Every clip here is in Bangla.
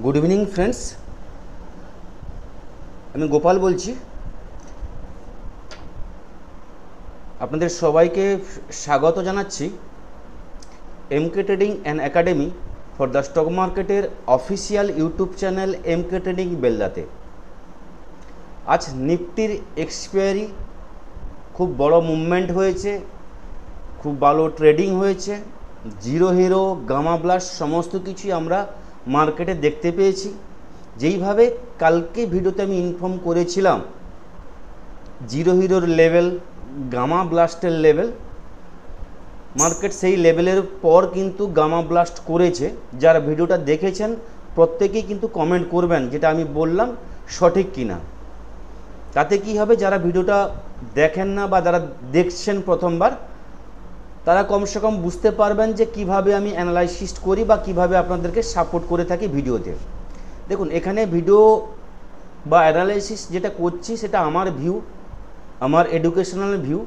गुड इवनिंग फ्रेंड्स, আমি গোপাল বলছি। আপনাদের সবাইকে স্বাগত জানাচ্ছি MK trading and academy for the stock মার্কেটের official YouTube channel MK trading বেলদাতে। আজ নিফটির এক্সপায়ারি, খুব বড় মুভমেন্ট হয়েছে, খুব ভালো ট্রেডিং হয়েছে। জিরো হিরো, গামা ব্লাস্ট সমস্ত কিছুই আমরা মার্কেটে দেখতে পেয়েছি। যেইভাবে কালকে ভিডিওতে আমি ইনফর্ম করেছিলাম জিরো হিরোর লেভেল, গামা ব্লাস্টের লেভেল, মার্কেট সেই লেভেলের পর কিন্তু গামা ব্লাস্ট করেছে। যারা ভিডিওটা দেখেছেন প্রত্যেকেই কিন্তু কমেন্ট করবেন যেটা আমি বললাম সঠিক কিনা। তাতে কি হবে, যারা ভিডিওটা দেখেন না বা যারা দেখছেন প্রথমবার, তারা কমসে কম বুঝতে পারবেন যে কিভাবে আমি অ্যানালাইসিস করি বা কিভাবে আপনাদেরকে সাপোর্ট করে থাকি ভিডিওতে। দেখুন, এখানে ভিডিও বা অ্যানালাইসিস যেটা করছি সেটা আমার ভিউ, আমার এডুকেশনাল ভিউ।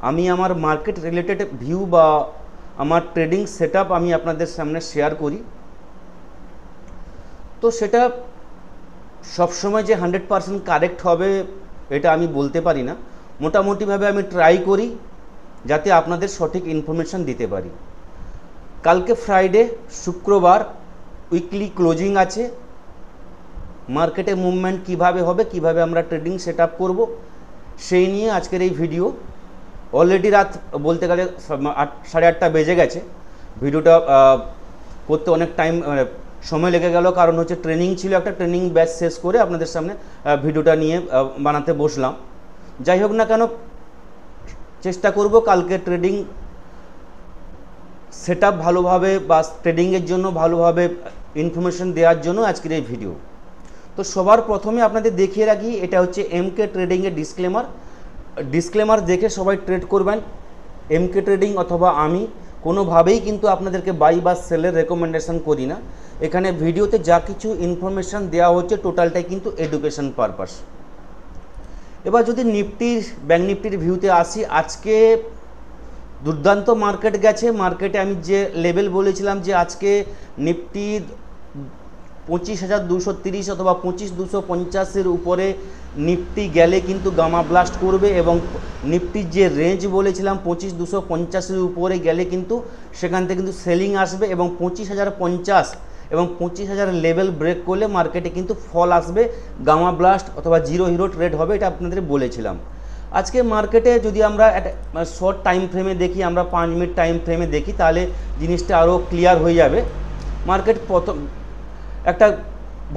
আমি আমার মার্কেট রিলেটেড ভিউ বা আমার ট্রেডিং সেটআপ আমি আপনাদের সামনে শেয়ার করি। তো সেটা সবসময় যে 100% কারেক্ট হবে এটা আমি বলতে পারি না। মোটামুটিভাবে আমি ট্রাই করি যাতে আপনাদের সঠিক ইনফরমেশান দিতে পারি। কালকে ফ্রাইডে, শুক্রবার উইকলি ক্লোজিং আছে। মার্কেটে মুভমেন্ট কিভাবে হবে, কিভাবে আমরা ট্রেডিং সেট আপ করবো, সেই নিয়ে আজকের এই ভিডিও। অলরেডি রাত বলতে গেলে 8:30 বেজে গেছে। ভিডিওটা করতে অনেক টাইম সময় লেগে গেল, কারণ হচ্ছে ট্রেনিং ছিল, একটা ট্রেনিং ব্যাচ শেষ করে আপনাদের সামনে ভিডিওটা নিয়ে বানাতে বসলাম। যাই হোক না কেন, চেষ্টা করব কালকে ট্রেডিং সেট আপ ভালোভাবে বা ট্রেডিংয়ের জন্য ভালোভাবে ইনফরমেশন দেওয়ার জন্য আজকের এই ভিডিও। তো সবার প্রথমে আপনাদের দেখিয়ে রাখি, এটা হচ্ছে এমকে ট্রেডিংয়ের ডিসক্লেমার দেখে সবাই ট্রেড করবেন। এমকে ট্রেডিং অথবা আমি কোনোভাবেই কিন্তু আপনাদেরকে বাই বা সেলের রেকমেন্ডেশন করি না। এখানে ভিডিওতে যা কিছু ইনফরমেশান দেওয়া হচ্ছে টোটালটাই কিন্তু এডুকেশন পারপাস। এবার যদি নিফটির, ব্যাঙ্ক নিফটির ভিউতে আসি, আজকে দুর্দান্ত মার্কেট গেছে। মার্কেটে আমি যে লেভেল বলেছিলাম যে আজকে নিফটি 25,230 অথবা 25,250 উপরে নিফটি গেলে কিন্তু গামা ব্লাস্ট করবে, এবং নিফটির যে রেঞ্জ বলেছিলাম 25,250 উপরে গেলে কিন্তু সেখান থেকে কিন্তু সেলিং আসবে, এবং 25,050 এবং 25,000 লেভেল ব্রেক করলে মার্কেটে কিন্তু ফল আসবে, গামা ব্লাস্ট অথবা জিরো হিরো ট্রেড হবে, এটা আপনাদের বলেছিলাম। আজকে মার্কেটে যদি আমরা একটা শর্ট টাইম ফ্রেমে দেখি, আমরা 5 মিনিট টাইম ফ্রেমে দেখি, তাহলে জিনিসটা আরও ক্লিয়ার হয়ে যাবে। মার্কেট প্রথম একটা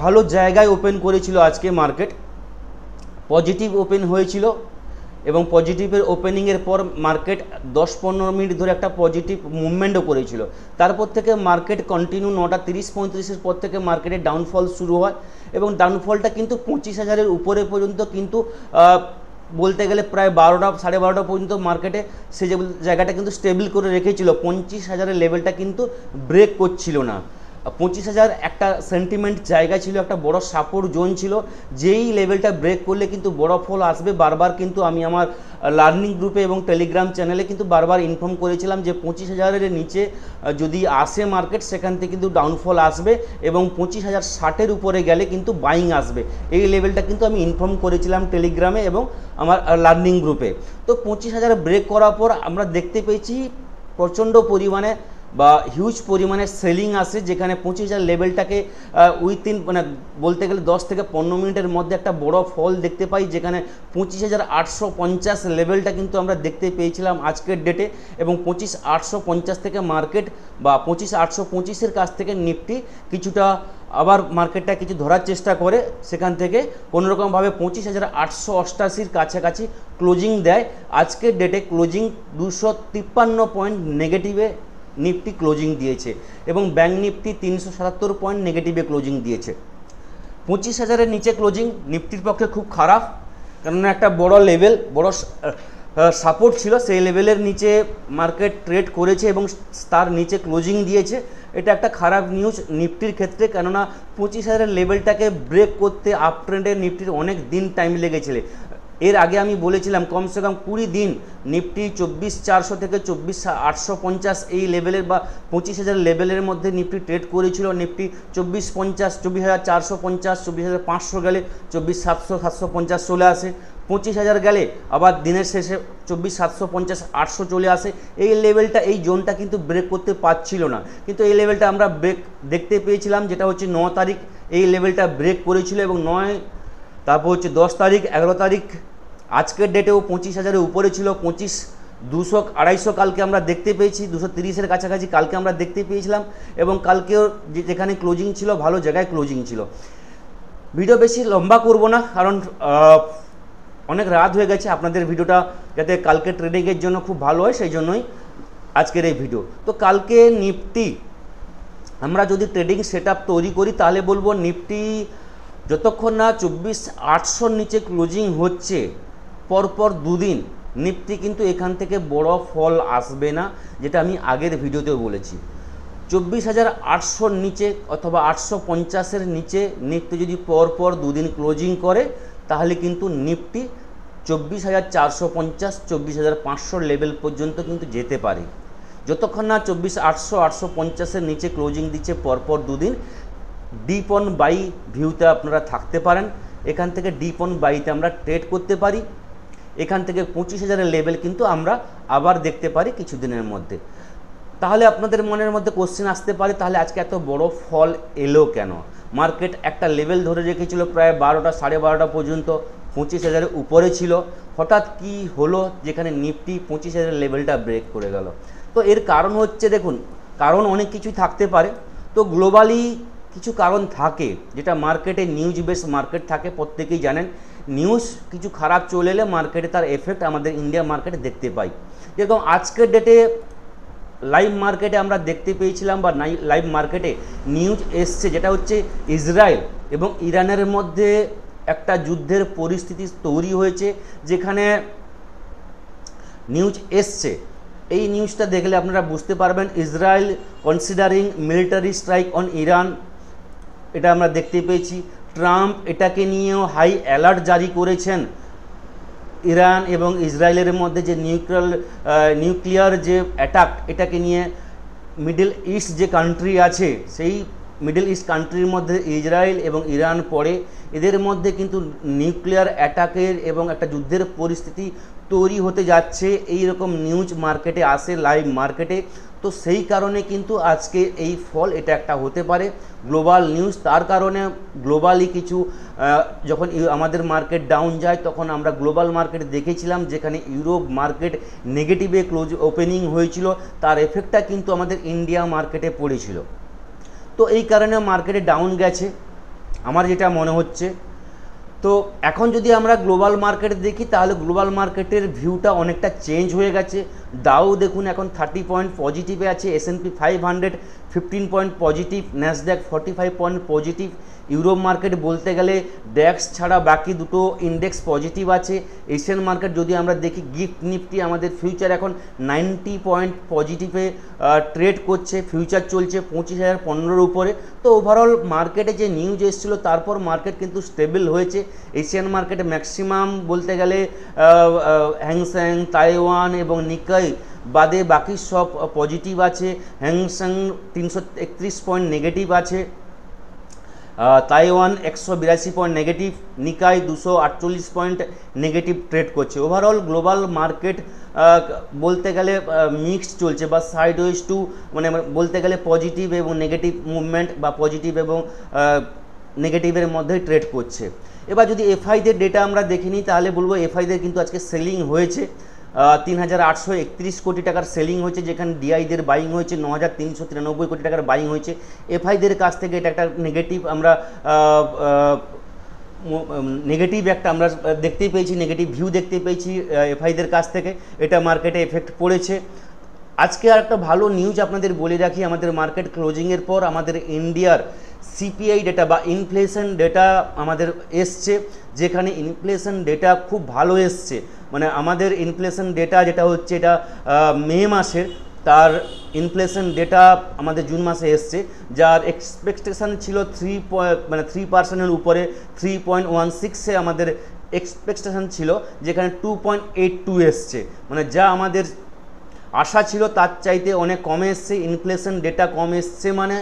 ভালো জায়গায় ওপেন করেছিল। আজকে মার্কেট পজিটিভ ওপেন হয়েছিল, এবং পজিটিভের ওপেনিংয়ের পর মার্কেট 10-15 মিনিট ধরে একটা পজিটিভ মুভমেন্টও করেছিল। তারপর থেকে মার্কেট কন্টিনিউ 9:30-35 পর থেকে মার্কেটের ডাউনফল শুরু হয়, এবং ডাউনফলটা কিন্তু 25,000 উপরে পর্যন্ত কিন্তু বলতে গেলে প্রায় 12টা-12:30 পর্যন্ত মার্কেটে সে যে জায়গাটা কিন্তু স্টেবল করে রেখেছিল। 25,000 লেভেলটা কিন্তু ব্রেক করছিল না। 25,000 একটা সেন্টিমেন্ট জায়গা ছিল, একটা বড় সাপোর্ট জোন ছিল। যেই লেভেলটা ব্রেক করলে কিন্তু বড় ফল আসবে। বারবার কিন্তু আমি আমার লার্নিং গ্রুপে এবং টেলিগ্রাম চ্যানেলে কিন্তু বারবার ইনফর্ম করেছিলাম যে 25,000 নিচে যদি আসে মার্কেট, সেখান থেকে কিন্তু ডাউনফল আসবে, এবং 25,060 উপরে গেলে কিন্তু বাইং আসবে। এই লেভেলটা কিন্তু আমি ইনফর্ম করেছিলাম টেলিগ্রামে এবং আমার লার্নিং গ্রুপে। তো 25,000 ব্রেক করার পর আমরা দেখতে পেয়েছি প্রচণ্ড পরিমাণে বা হিউজ পরিমাণে সেলিং আসে, যেখানে 25,000 লেভেলটাকে উইথিন বলতে গেলে 10 থেকে 15 মিনিটের মধ্যে একটা বড় ফল দেখতে পাই, যেখানে 25,850 লেভেলটা কিন্তু আমরা দেখতে পেয়েছিলাম আজকের ডেটে, এবং 25,850 থেকে মার্কেট বা 25,825-এর কাছ থেকে নিফটি কিছুটা আবার মার্কেটটা কিছু ধরার চেষ্টা করে, সেখান থেকে কোনোরকমভাবে 25,888-র কাছাকাছি ক্লোজিং দেয়। আজকের ডেটে ক্লোজিং 253 পয়েন্ট নেগেটিভে নিফটি ক্লোজিং দিয়েছে, এবং ব্যাঙ্ক নিফটি 377 পয়েন্ট নেগেটিভে ক্লোজিং দিয়েছে। 25,000-এর নিচে ক্লোজিং নিফটির পক্ষে খুব খারাপ, কেননা একটা বড় লেভেল, বড় সাপোর্ট ছিল, সেই লেভেলের নিচে মার্কেট ট্রেড করেছে এবং তার নিচে ক্লোজিং দিয়েছে। এটা একটা খারাপ নিউজ নিফটির ক্ষেত্রে, কেননা 25,000-এর লেভেলটাকে ব্রেক করতে আপ ট্রেন্ডে নিফটির অনেক দিন টাইম লেগেছিল। এর আগে আমি বলেছিলাম কমসে কম 20 দিন নিফটি 24,400 থেকে 24,850 এই লেভেলের বা 25,000 লেভেলের মধ্যে নিফটি ট্রেড করেছিল। নিফটি 24,50, 24,450, 24,500 গেলে 24,700, 750 চলে আসে। 25,000 গেলে আবার দিনের শেষে 24,750, 800 চলে আসে। এই লেভেলটা, এই জোনটা কিন্তু ব্রেক করতে পারছিল না, কিন্তু এই লেভেলটা আমরা ব্রেক দেখতে পেয়েছিলাম, যেটা হচ্ছে 9 তারিখ এই লেভেলটা ব্রেক করেছিল এবং 9, তারপর হচ্ছে 10 তারিখ, 11 তারিখ, আজকের ডেটেও 25,000-এর উপরে ছিল। 25,200, 250 কালকে আমরা দেখতে পেয়েছি, 230-এর কাছাকাছি কালকে আমরা দেখতে পেয়েছিলাম এবং কালকেও যেখানে ক্লোজিং ছিল ভালো জায়গায় ক্লোজিং ছিল। ভিডিও বেশি লম্বা করব না, কারণ অনেক রাত হয়ে গেছে। আপনাদের ভিডিওটা যাতে কালকে ট্রেডিংয়ের জন্য খুব ভালো হয় সেই জন্যই আজকের এই ভিডিও। তো কালকে নিফটি আমরা যদি ট্রেডিং সেটআপ তৈরি করি তাহলে বলবো নিফটি যতক্ষণ না 24,800-র নিচে ক্লোজিং হচ্ছে পরপর দুদিন নিফটি কিন্তু এখান থেকে বড় ফল আসবে না, যেটা আমি আগের ভিডিওতেও বলেছি। 24,800-র নিচে অথবা 850-এর নিচে নিফটি যদি পরপর দুদিন ক্লোজিং করে তাহলে কিন্তু নিফটি 24,450, 24,500 লেভেল পর্যন্ত কিন্তু যেতে পারে। যতক্ষণ না 24,800, 850-এর নিচে ক্লোজিং দিচ্ছে পরপর দুদিন, ডিপ অন বাই ভিউতে আপনারা থাকতে পারেন। এখান থেকে ডিপ অন বাইতে আমরা ট্রেড করতে পারি। এখান থেকে 25,000-এর লেভেল কিন্তু আমরা আবার দেখতে পারি কিছুদিনের মধ্যে। তাহলে আপনাদের মনের মধ্যে কোশ্চেন আসতে পারে, তাহলে আজকে এত বড় ফল এলো কেন? মার্কেট একটা লেভেল ধরে রেখেছিল প্রায় 12টা, 12:30 পর্যন্ত 25,000-এর উপরে ছিল, হঠাৎ কি হলো যেখানে নিফটি 25,000-এর লেভেলটা ব্রেক করে গেল? তো এর কারণ হচ্ছে, দেখুন কারণ অনেক কিছুই থাকতে পারে। তো গ্লোবালি কিছু কারণ থাকে, যেটা মার্কেটে নিউজ বেস মার্কেট থাকে, প্রত্যেকেই জানেন। নিউজ কিছু খারাপ চলে এলে মার্কেটে তার এফেক্ট আমাদের ইন্ডিয়া মার্কেটে দেখতে পাই। যেরকম আজকের ডেটে লাইভ মার্কেটে আমরা দেখতে পেয়েছিলাম বা লাইভ মার্কেটে নিউজ এসছে, যেটা হচ্ছে ইসরায়েল এবং ইরানের মধ্যে একটা যুদ্ধের পরিস্থিতি তৈরি হয়েছে, যেখানে নিউজ এসছে। এই নিউজটা দেখলে আপনারা বুঝতে পারবেন Israel considering military strike on Iran, এটা আমরা দেখতে পেয়েছি। ট্রাম্প এটাকে নিয়েও হাই অ্যালার্ট জারি করেছেন। ইরান এবং ইসরায়েলের মধ্যে যে নিউক্লিয়ার যে অ্যাটাক, এটাকে নিয়ে মিডল ইস্ট যে কান্ট্রি আছে, সেই মিডল ইস্ট কান্ট্রির মধ্যে ইসরায়েল এবং ইরান পড়ে। এদের মধ্যে কিন্তু নিউক্লিয়ার অ্যাটাকের এবং একটা যুদ্ধের পরিস্থিতি তৈরি হতে যাচ্ছে, এই রকম নিউজ মার্কেটে আসে, লাইভ মার্কেটে। তো সেই কারণে কিন্তু আজকে এই ফল এটা একটা হতে পারে গ্লোবাল নিউজ। তার কারণে গ্লোবালি কিছু যখন আমাদের মার্কেট ডাউন যায় তখন আমরা গ্লোবাল মার্কেট দেখেছিলাম, যেখানে ইউরোপ মার্কেট নেগেটিভে ক্লোজ ওপেনিং হয়েছিল, তার এফেক্টটা কিন্তু আমাদের ইন্ডিয়া মার্কেটে পড়েছিল। তো এই কারণে মার্কেটে ডাউন গেছে আমার যেটা মনে হচ্ছে। তো এখন যদি আমরা গ্লোবাল মার্কেট দেখি তাহলে গ্লোবাল মার্কেটের ভিউটা অনেকটা চেঞ্জ হয়ে গেছে। ডাউ দেখুন এখন 30 পয়েন্ট পজিটিভে আছে, S&P 500 15 point positive, Nasdaq 45 point positive. Europe market বলতে গেলে ড্যাক্স ছাড়া বাকি দুটো ইন্ডেক্স পজিটিভ আছে। এশিয়ান মার্কেট যদি আমরা দেখি, গিফট নিফটি আমাদের ফিউচার এখন 90 পয়েন্ট পজিটিভে ট্রেড করছে, ফিউচার চলছে 25,015-এর উপরে। তো ওভারঅল মার্কেটে যে নিউজ এসেছিল তারপর মার্কেট কিন্তু স্টেবল হয়েছে। এশিয়ান মার্কেটে ম্যাক্সিমাম বলতে গেলে হ্যাংসেং, তাইওয়ান এবং নিকাই বাদে বাকি সব পজিটিভ আছে। হ্যাংসেং 331 পয়েন্ট নেগেটিভ আছে, Taiwan 182 point negative, নিকাই 248 point negative trade করছে। ওভারঅল গ্লোবাল মার্কেট বলতে গেলে মিক্সড চলছে বা সাইডওয়েজ টু, মানে বলতে গেলে পজিটিভ এবং নেগেটিভ মুভমেন্ট বা পজিটিভ এবং নেগেটিভের মধ্যে ট্রেড করছে। এবার যদি এফআইদের ডেটা আমরা দেখে নিই তাহলে বলবো এফআইদের কিন্তু আজকে সেলিং হয়েছে 3,831 কোটি টাকার সেলিং হয়েছে, যেখানে ডিআইদের বাইং হয়েছে 9,393 কোটি টাকার বাইং হয়েছে। এফআইদের কাছ থেকে এটা একটা নেগেটিভ আমরা নেগেটিভ একটা আমরা দেখতেই পেয়েছি, নেগেটিভ ভিউ দেখতে পেয়েছি এফআইদের কাছ থেকে, এটা মার্কেটে এফেক্ট পড়েছে। আজকে আর একটা ভালো নিউজ আপনাদের বলে রাখি, আমাদের মার্কেট ক্লোজিংয়ের পর আমাদের ইন্ডিয়ার সিপিআই ডেটা বা ইনফ্লেশন ডেটা আমাদের এসছে, যেখানে ইনফ্লেশন ডেটা খুব ভালো এসছে। মানে আমাদের ইনফ্লেশন ডেটা যেটা হচ্ছে এটা মে মাসের, তার ইনফ্লেশন ডেটা আমাদের জুন মাসে এসছে, যার এক্সপেকটেশন ছিল 3% উপরে 3.16-এ আমাদের এক্সপেকটেশন ছিল, যেখানে 2.82 এসছে, মানে যা আমাদের আশা ছিল তার চাইতে অনেক কমে এসছে। ইনফ্লেশন ডেটা কম এসছে, মানে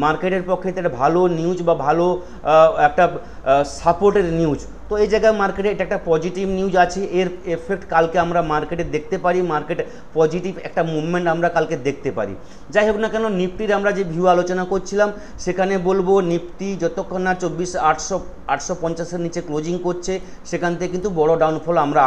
মার্কেটের পক্ষে এটা ভালো নিউজ বা ভালো একটা সাপোর্টের নিউজ। তো এই জায়গায় মার্কেটে এটা একটা পজিটিভ নিউজ আছে, এর এফেক্ট কালকে আমরা মার্কেটে দেখতে পারি, মার্কেট পজিটিভ একটা মুভমেন্ট আমরা কালকে দেখতে পারি। যাই হোক না কেন, নিফটির আমরা যে ভিউ আলোচনা করছিলাম সেখানে বলবো নিফটি যতক্ষণ না 24,850-850-এর নিচে ক্লোজিং করছে সেখান থেকে কিন্তু বড় ডাউনফল আমরা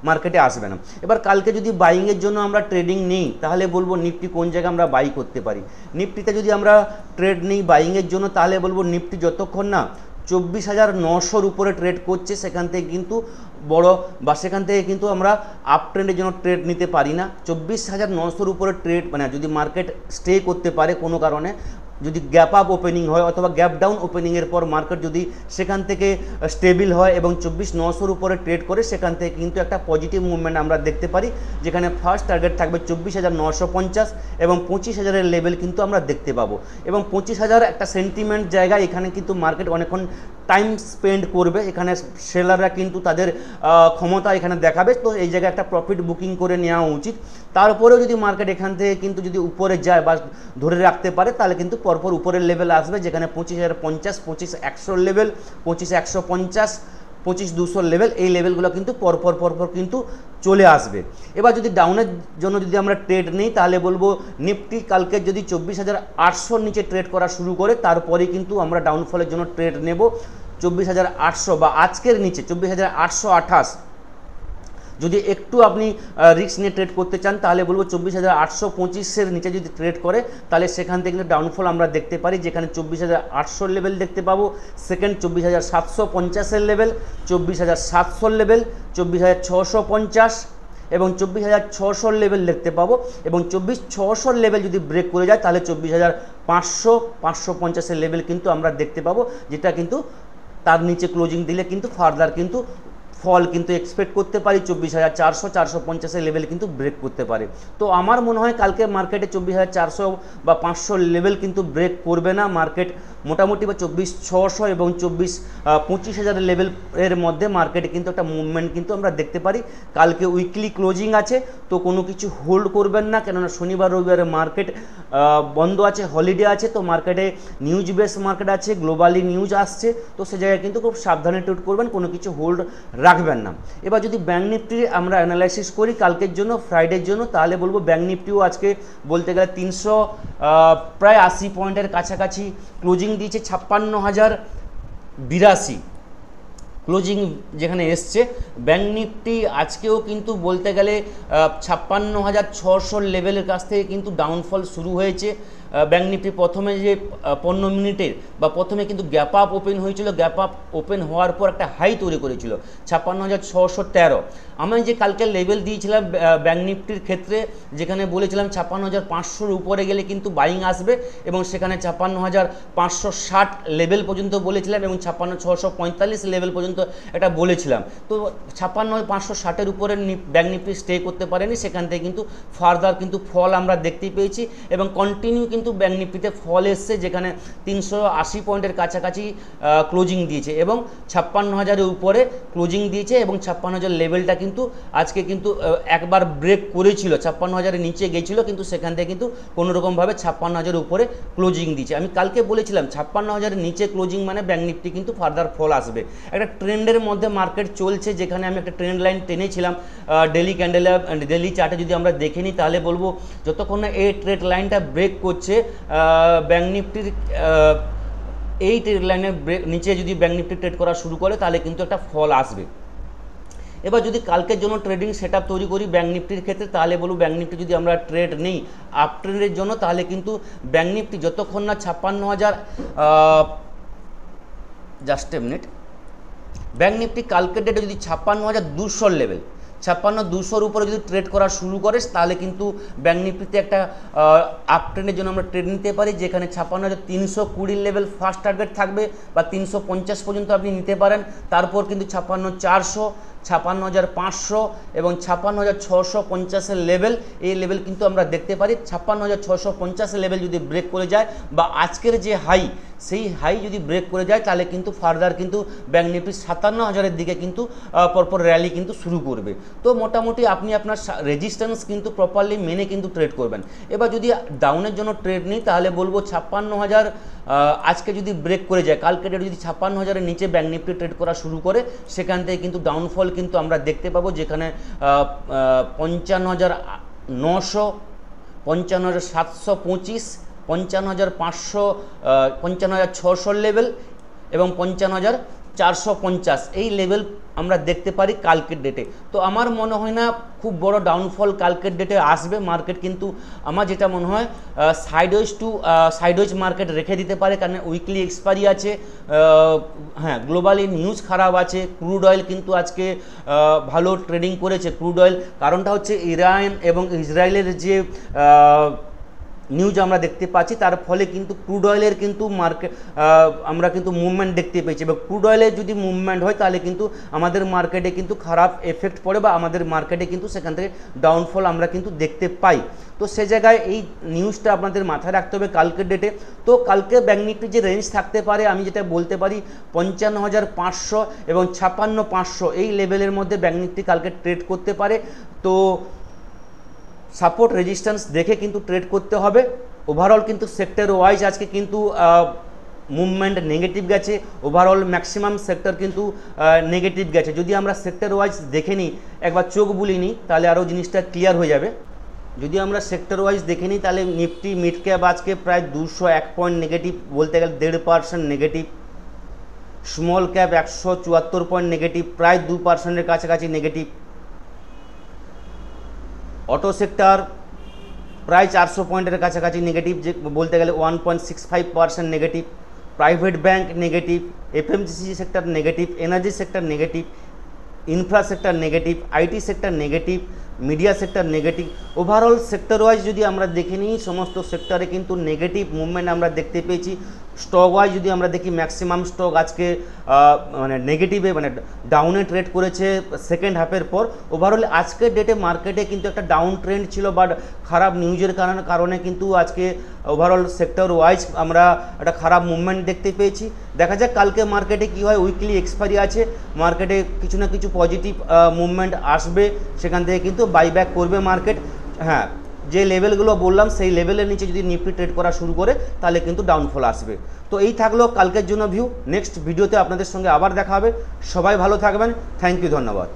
মার্কেটে আসবে না। এবার কালকে যদি বাইংয়ের জন্য আমরা ট্রেডিং নিই তাহলে বলবো নিফটি কোন জায়গায় আমরা বাই করতে পারি। নিফটিতে যদি আমরা ট্রেড নিই বাইংয়ের জন্য তাহলে বলবো নিফটি যতক্ষণ না 24,900-র উপরে ট্রেড করছে সেখান থেকে কিন্তু সেখান থেকে কিন্তু আমরা আপ ট্রেন্ডের জন্য ট্রেড নিতে পারি না। 24,900-র উপরে ট্রেড মানে যদি মার্কেট স্টে করতে পারে কোনো কারণে, যদি গ্যাপ আপ ওপেনিং হয় অথবা গ্যাপ ডাউন ওপেনিংয়ের পর মার্কেট যদি সেখান থেকে স্টেবল হয় এবং 24,900-র উপরে ট্রেড করে সেখান থেকে কিন্তু একটা পজিটিভ মুভমেন্ট আমরা দেখতে পারি, যেখানে ফার্স্ট টার্গেট থাকবে 24,950 এবং 25,000-এর লেভেল কিন্তু আমরা দেখতে পাবো। এবং 25,000 একটা সেন্টিমেন্ট জায়গা, এখানে কিন্তু মার্কেট অনেকক্ষণ টাইম স্পেন্ড করবে, এখানে সেলাররা কিন্তু তাদের ক্ষমতা এখানে দেখাবে। তো এই জায়গায় একটা প্রফিট বুকিং করে নেওয়া উচিত। তারপরেও যদি মার্কেট এখান থেকে কিন্তু যদি উপরে যায় বা ধরে রাখতে পারে তাহলে কিন্তু পরপর উপরের লেভেল আসবে, যেখানে 25,050, 25,100 লেভেল, 25,150, 25,200 লেভেল, এই লেভেলগুলো কিন্তু পরপর কিন্তু চলে আসবে। এবার যদি ডাউনের জন্য যদি আমরা ট্রেড নিই তাহলে বলবো নিফটি কালকে যদি 24,800-র নিচে ট্রেড করা শুরু করে তারপরে কিন্তু আমরা ডাউনফলের জন্য ট্রেড নেব। 24,800 বা আজকের নিচে 24,828 যদি একটু আপনি রিস্ক নিয়ে ট্রেড করতে চান তাহলে বলবো 24,825-এর নিচে যদি ট্রেড করে তাহলে সেখান থেকে কিন্তু ডাউনফল আমরা দেখতে পারি, যেখানে 24,800 লেভেল দেখতে পাবো। সেকেন্ড 24,750-এর লেভেল, 24,700 লেভেল, 24,650 এবং 24,600 লেভেল দেখতে পাবো। এবং 24,600 লেভেল যদি ব্রেক করে যায় তাহলে 24,500-550-এর লেভেল কিন্তু আমরা দেখতে পাবো, যেটা কিন্তু তার নিচে ক্লোজিং দিলে কিন্তু ফার্দার কিন্তু ফল কিন্তু এক্সপেক্ট করতে পারি। 24,400-450-এর লেভেল কিন্তু ব্রেক করতে পারে। তো আমার মনে হয় কালকে মার্কেটে 24,400 বা 500 লেভেল কিন্তু ব্রেক করবে না মার্কেট, মোটামুটি বা 24,600 এবং 25,000 লেভেল এর মধ্যে মার্কেটে কিন্তু একটা মুভমেন্ট কিন্তু আমরা দেখতে পারি। কালকে উইকলি ক্লোজিং আছে, তো কোনো কিছু হোল্ড করবেন না, কেননা শনিবার রবিবারে মার্কেট বন্ধ আছে, হলিডে আছে, তো মার্কেটে নিউজ বেস মার্কেট আছে, গ্লোবালি নিউজ আসছে, তো সে জায়গায় কিন্তু খুব সাবধানে ট্রেড করবেন, কোনো কিছু হোল্ড রাখবেন না। এবার যদি ব্যাঙ্ক নিফটির আমরা অ্যানালাইসিস করি কালকের জন্য, ফ্রাইডের জন্য, তাহলে বলবো ব্যাঙ্ক নিফটিও আজকে বলতে গেলে 300 প্রায় 80 পয়েন্টের কাছাকাছি ক্লোজিং দিয়েছে। 56,082 ক্লোজিং যেখানে এসছে। ব্যাঙ্ক নিফটি আজকেও কিন্তু বলতে গেলে 56,600 লেভেলের কাছ থেকে কিন্তু ডাউনফল শুরু হয়েছে। ব্যাঙ্ক নিফটি প্রথমে যে 15 মিনিটের বা প্রথমে কিন্তু গ্যাপ আপ ওপেন হয়েছিল, গ্যাপ আপ ওপেন হওয়ার পর একটা হাই তৈরি করেছিল 56,613। আমি যে কালকে লেভেল দিয়েছিলাম ব্যাঙ্ক নিফটির ক্ষেত্রে, যেখানে বলেছিলাম 56,500-র উপরে গেলে কিন্তু বাইং আসবে, এবং সেখানে 56,560 লেভেল পর্যন্ত বলেছিলাম এবং 56,645 লেভেল পর্যন্ত এটা বলেছিলাম। তো 56,560-এর উপরে ব্যাঙ্ক নিফটি স্টে করতে পারেনি, সেখান থেকে কিন্তু ফার্দার কিন্তু ফল আমরা দেখতে পেয়েছি এবং কন্টিনিউ কিন্তু ব্যাঙ্ক নিফটিতে ফল এসছে, যেখানে 380 পয়েন্টের কাছাকাছি ক্লোজিং দিয়েছে এবং 56,000-এর উপরে ক্লোজিং দিয়েছে এবং 56,000 লেভেলটা কিন্তু আজকে কিন্তু একবার ব্রেক করেছিল, 56,000-এর নিচে গেছিলো, কিন্তু সেখান থেকে কিন্তু কোনোরকমভাবে 56,000-এর উপরে ক্লোজিং দিয়েছে। আমি কালকে বলেছিলাম 56,000-এর নিচে ক্লোজিং মানে ব্যাঙ্ক নিফটি কিন্তু ফার্দার ফল আসবে। একটা ট্রেন্ডের মধ্যে মার্কেট চলছে, যেখানে আমি একটা ট্রেন্ড লাইন টেনেছিলাম ডেলি ক্যান্ডেলে, ডেলি চার্টে যদি আমরা দেখে নিই তাহলে বলবো যতক্ষণ না এই ট্রেড লাইনটা ব্রেক করছে ব্যাঙ্ক নিফটির, এই ট্রেড লাইনের নিচে যদি ব্যাঙ্ক নিফটি ট্রেড করা শুরু করে তাহলে কিন্তু একটা ফল আসবে। এবার যদি কালকের জন্য ট্রেডিং সেটআপ তৈরি করি ব্যাঙ্ক নিফটির ক্ষেত্রে, তাহলে বলবো ব্যাঙ্ক নিফটি যদি আমরা ট্রেড নেই আপ ট্রেন্ডের জন্য, তাহলে কিন্তু ব্যাঙ্ক নিফটি যতক্ষণ না 56,000 just a minute, bank Nifty কালকের ডেটে যদি 56,200 লেভেল, 56,200-র উপরে যদি ট্রেড করা শুরু করে তাহলে কিন্তু ব্যাঙ্ক নিফটিতে একটা আপ ট্রেন্ডের জন্য আমরা ট্রেড নিতে পারি, যেখানে 56,320 লেভেল ফার্স্ট টার্গেট থাকবে বা 350 পর্যন্ত আপনি নিতে পারেন। তারপর কিন্তু 56,400, 56,500 এবং 56,650 লেভেল, এই লেভেল কিন্তু আমরা দেখতে পারি। 56,650 লেভেল যদি ব্রেক করে যায় বা আজকের যে হাই, সেই হাই যদি ব্রেক করে যায় তাহলে কিন্তু ফার্দার কিন্তু ব্যাঙ্ক নিফটি 57,000-এর দিকে কিন্তু পরপর র্যালি কিন্তু শুরু করবে। তো মোটামুটি আপনি আপনার রেজিস্ট্যান্স কিন্তু প্রপারলি মেনে কিন্তু ট্রেড করবেন। এবার যদি ডাউনের জন্য ট্রেড নিই তাহলে বলবো 56,000 আজকে যদি ব্রেক করে যায়, কালকে ডেটে যদি 56,000-এর নিচে ব্যাঙ্ক নিফটি ট্রেড করা শুরু করে, সেখান থেকে কিন্তু ডাউনফল কিন্তু আমরা দেখতে পাবো, যেখানে 55,900, 55,725, 55,500, 55,600 লেভেল এবং 55,450 এই লেভেল আমরা দেখতে পারি কালকের ডেটে। তো আমার মনে হয় না খুব বড় ডাউনফল কালকের ডেটে আসবে। মার্কেট কিন্তু আমার যেটা মনে হয় সাইডওয়েজ মার্কেট রেখে দিতে পারে, কারণ উইকলি এক্সপায়ারি আছে। হ্যাঁ, গ্লোবালি নিউজ খারাপ আছে। ক্রুড অয়েল কিন্তু আজকে ভালো ট্রেডিং করেছে ক্রুড অয়েল। কারণটা হচ্ছে ইরান এবং ইসরায়েলের যে নিউজ আমরা দেখতে পাচ্ছি, তার ফলে কিন্তু ক্রুড অয়েলের কিন্তু মার্কেট আমরা কিন্তু মুভমেন্ট দেখতে পেয়েছি। এবং ক্রুড অয়েলের যদি মুভমেন্ট হয় তাহলে কিন্তু আমাদের মার্কেটে কিন্তু খারাপ এফেক্ট পড়ে বা আমাদের মার্কেটে কিন্তু সেখান থেকে ডাউনফল আমরা কিন্তু দেখতে পাই। তো সে জায়গায় এই নিউজটা আপনাদের মাথায় রাখতে হবে কালকের ডেটে। তো কালকে ব্যাঙ্ক নিফটির যে রেঞ্জ থাকতে পারে, আমি যেটা বলতে পারি 55,500 এবং 56,500 এই লেভেলের মধ্যে ব্যাঙ্ক নিফটি কালকে ট্রেড করতে পারে। তো সাপোর্ট রেজিস্ট্যান্স দেখে কিন্তু ট্রেড করতে হবে। ওভারঅল কিন্তু সেক্টর ওয়াইজ আজকে কিন্তু মুভমেন্ট নেগেটিভ গেছে। ওভারঅল ম্যাক্সিমাম সেক্টর কিন্তু নেগেটিভ গেছে। যদি আমরা সেক্টর ওয়াইজ দেখে নিই, একবার চোখ বুলিয়ে নিই, তাহলে আরও জিনিসটা ক্লিয়ার হয়ে যাবে। যদি আমরা সেক্টর ওয়াইজ দেখে নিই তাহলে নিফটি মিড ক্যাপ আজকে প্রায় 201 পয়েন্ট নেগেটিভ, বলতে গেলে 1.5% negative. Small cap 174 point negative, প্রায় 2%-এর কাছাকাছি নেগেটিভ। অটো সেক্টর প্রায় 400 পয়েন্টের কাছাকাছি নেগেটিভ, যে বলতে গেলে 1.65% negative. Private bank negative, FMCG sector negative, energy sector negative, infra sector negative, IT sector negative, media sector negative. Overall sector wise যদি আমরা দেখে নিই, সমস্ত সেক্টরে কিন্তু নেগেটিভ মুভমেন্ট আমরা দেখতে পেয়েছি। স্টক ওয়াইজ যদি আমরা দেখি, ম্যাক্সিমাম স্টক আজকে মানে নেগেটিভে, মানে ডাউনে ট্রেড করেছে সেকেন্ড হাফের পর। ওভারঅল আজকের ডেটে মার্কেটে কিন্তু একটা ডাউন ট্রেন্ড ছিল, বাট খারাপ নিউজের কারণে কিন্তু আজকে ওভারঅল সেক্টর ওয়াইজ আমরা একটা খারাপ মুভমেন্ট দেখতে পেয়েছি। দেখা যাক কালকে মার্কেটে কী হয়। উইকলি এক্সপায়ারি আছে, মার্কেটে কিছু না কিছু পজিটিভ মুভমেন্ট আসবে, সেখান থেকে কিন্তু বাইব্যাক করবে মার্কেট। হ্যাঁ, যে লেভেলগুলো বললাম সেই লেভেলের নিচে যদি নিফটি ট্রেড করা শুরু করে তাহলে কিন্তু ডাউনফল আসবে। তো এই থাকলো কালকের জন্য ভিউ। নেক্সট ভিডিওতে আপনাদের সঙ্গে আবার দেখা হবে। সবাই ভালো থাকবেন। থ্যাংক ইউ, ধন্যবাদ।